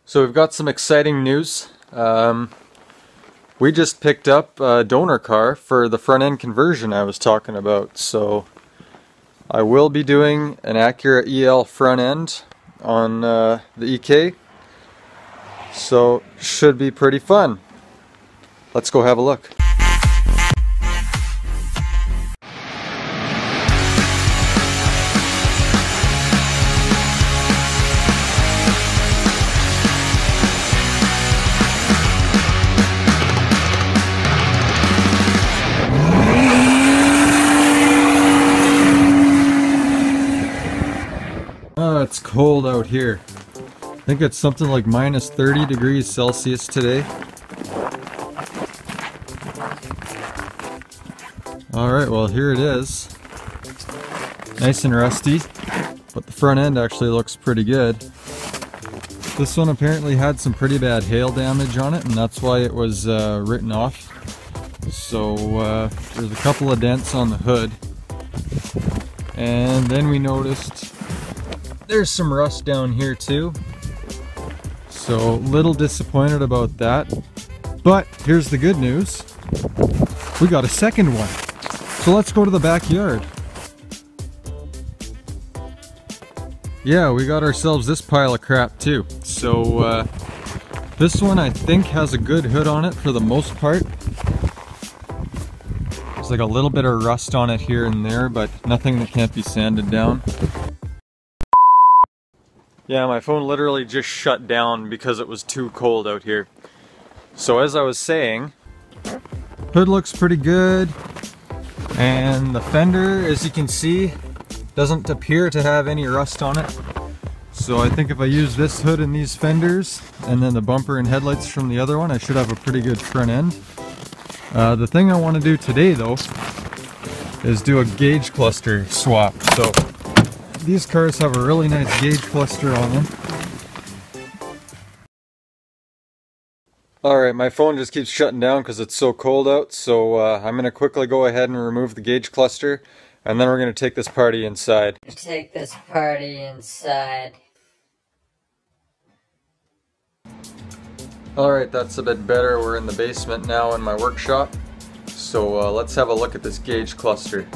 So we've got some exciting news. We just picked up a donor car for the front end conversion I was talking about. So I will be doing an Acura EL front end on the EK. So should be pretty fun. Let's go have a look. Oh, it's cold out here. I think it's something like minus 30 degrees Celsius today. Alright, well here it is. Nice and rusty, but the front end actually looks pretty good. This one apparently had some pretty bad hail damage on it, and that's why it was written off. So there's a couple of dents on the hood. And then we noticed there's some rust down here too. So a little disappointed about that. But here's the good news. We got a second one. So let's go to the backyard. Yeah, we got ourselves this pile of crap too. So this one I think has a good hood on it for the most part. There's like a little bit of rust on it here and there, but nothing that can't be sanded down. Yeah, my phone literally just shut down because it was too cold out here. So as I was saying, hood looks pretty good, and the fender, as you can see, doesn't appear to have any rust on it. So I think if I use this hood and these fenders, and then the bumper and headlights from the other one, I should have a pretty good front end. The thing I want to do today though, is do a gauge cluster swap. So these cars have a really nice gauge cluster on them. Alright, my phone just keeps shutting down because it's so cold out, so I'm going to quickly go ahead and remove the gauge cluster, and then we're going to take this party inside. Take this party inside. Alright, that's a bit better. We're in the basement now in my workshop, so let's have a look at this gauge cluster.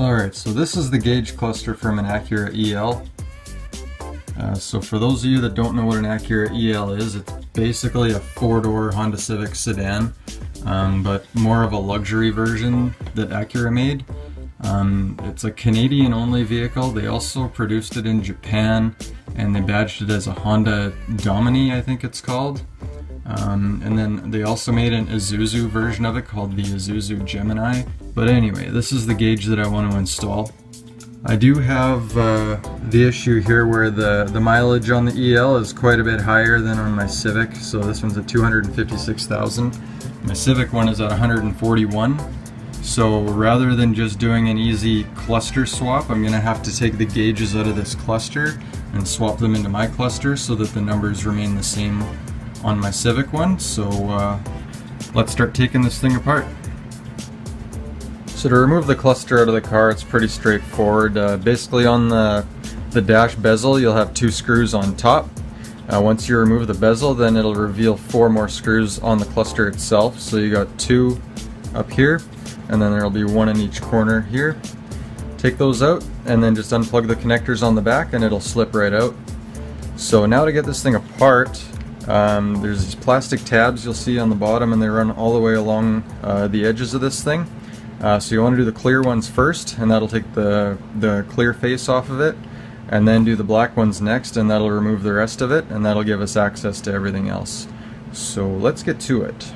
Alright, so this is the gauge cluster from an Acura EL. So for those of you that don't know what an Acura EL is, it's basically a four-door Honda Civic sedan, but more of a luxury version that Acura made. It's a Canadian-only vehicle. They also produced it in Japan, and they badged it as a Honda Domini, I think it's called. And then they also made an Isuzu version of it called the Isuzu Gemini. But anyway, this is the gauge that I want to install. I do have the issue here where the mileage on the EL is quite a bit higher than on my Civic. So this one's at 256,000. My Civic one is at 141. So rather than just doing an easy cluster swap, I'm going to have to take the gauges out of this cluster and swap them into my cluster so that the numbers remain the same on my Civic one. So let's start taking this thing apart. So to remove the cluster out of the car, it's pretty straightforward. Basically on the dash bezel, you'll have two screws on top. Once you remove the bezel, then it'll reveal four more screws on the cluster itself. So you got two up here, and then there'll be one in each corner here. Take those out, and then just unplug the connectors on the back, and it'll slip right out. So now to get this thing apart, there's these plastic tabs you'll see on the bottom, and they run all the way along the edges of this thing. So you want to do the clear ones first, and that'll take the clear face off of it, and then do the black ones next, and that'll remove the rest of it, and that'll give us access to everything else. So let's get to it.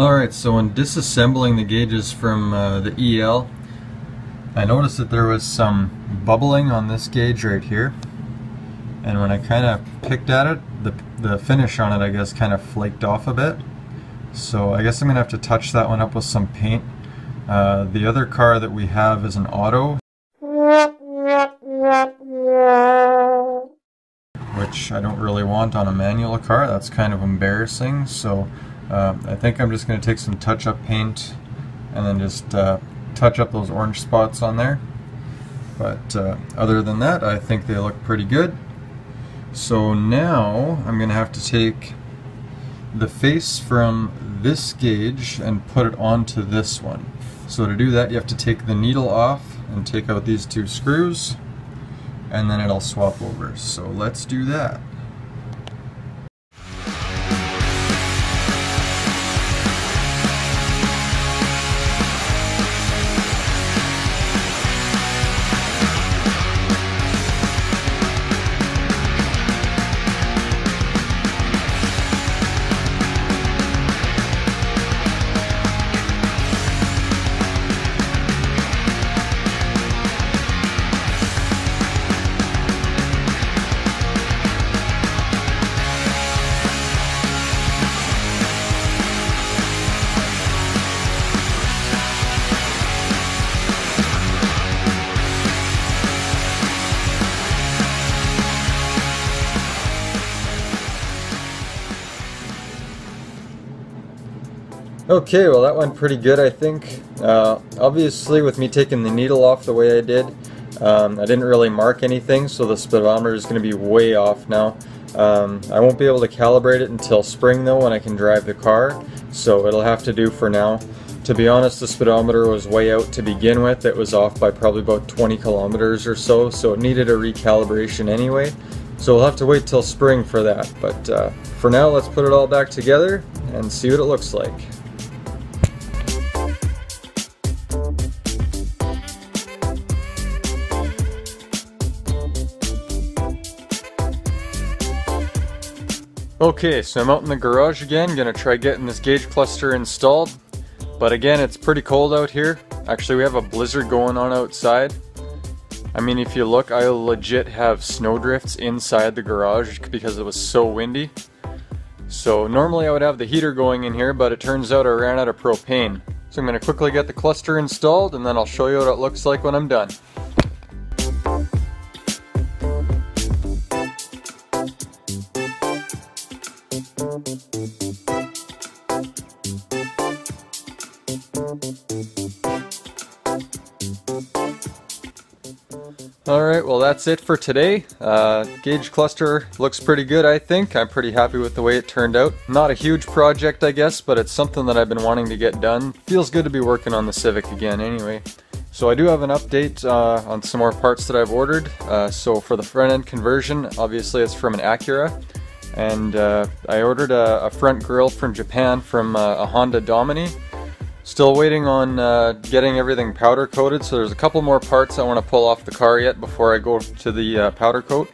Alright, so in disassembling the gauges from the EL, I noticed that there was some bubbling on this gauge right here, and when I kind of picked at it, the finish on it I guess kind of flaked off a bit. So I guess I'm going to have to touch that one up with some paint. The other car that we have is an auto, which I don't really want on a manual car. That's kind of embarrassing, so I think I'm just going to take some touch-up paint and then just touch up those orange spots on there. But other than that, I think they look pretty good. So now I'm going to have to take the face from this gauge and put it onto this one. So to do that, you have to take the needle off and take out these two screws, and then it'll swap over. So let's do that. Okay, well that went pretty good, I think. Obviously with me taking the needle off the way I did, I didn't really mark anything, so the speedometer is going to be way off now. I won't be able to calibrate it until spring though, when I can drive the car, so it'll have to do for now. To be honest, the speedometer was way out to begin with. It was off by probably about 20 kilometers or so, so it needed a recalibration anyway. So we'll have to wait till spring for that, but for now let's put it all back together and see what it looks like. Okay, so I'm out in the garage again, gonna try getting this gauge cluster installed. But again, it's pretty cold out here. Actually, we have a blizzard going on outside. I mean, if you look, I legit have snowdrifts inside the garage because it was so windy. So normally I would have the heater going in here, but it turns out I ran out of propane. So I'm gonna quickly get the cluster installed and then I'll show you what it looks like when I'm done. Alright, well that's it for today. Gauge cluster looks pretty good, I think. I'm pretty happy with the way it turned out. Not a huge project, I guess, but it's something that I've been wanting to get done. Feels good to be working on the Civic again anyway. So I do have an update on some more parts that I've ordered. So for the front end conversion, obviously it's from an Acura. And I ordered a front grille from Japan from a Honda Domini. Still waiting on getting everything powder coated, so there's a couple more parts I want to pull off the car yet before I go to the powder coat.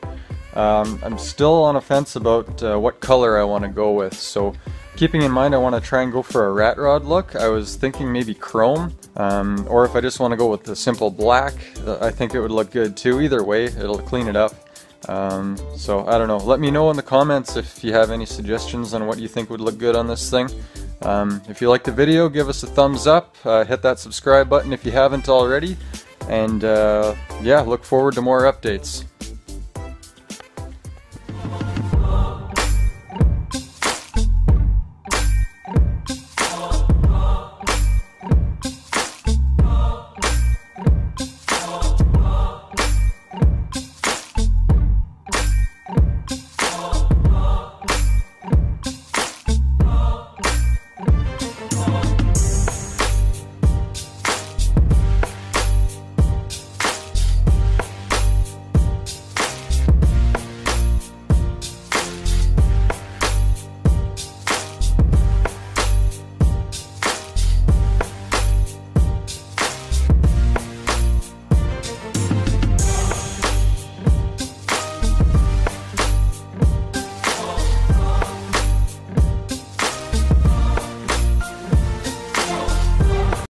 I'm still on a fence about what color I want to go with, so keeping in mind I want to try and go for a rat rod look. I was thinking maybe chrome, or if I just want to go with the simple black, I think it would look good too. Either way, it'll clean it up. So I don't know, let me know in the comments if you have any suggestions on what you think would look good on this thing. If you liked the video, give us a thumbs up, hit that subscribe button if you haven't already, and yeah, look forward to more updates.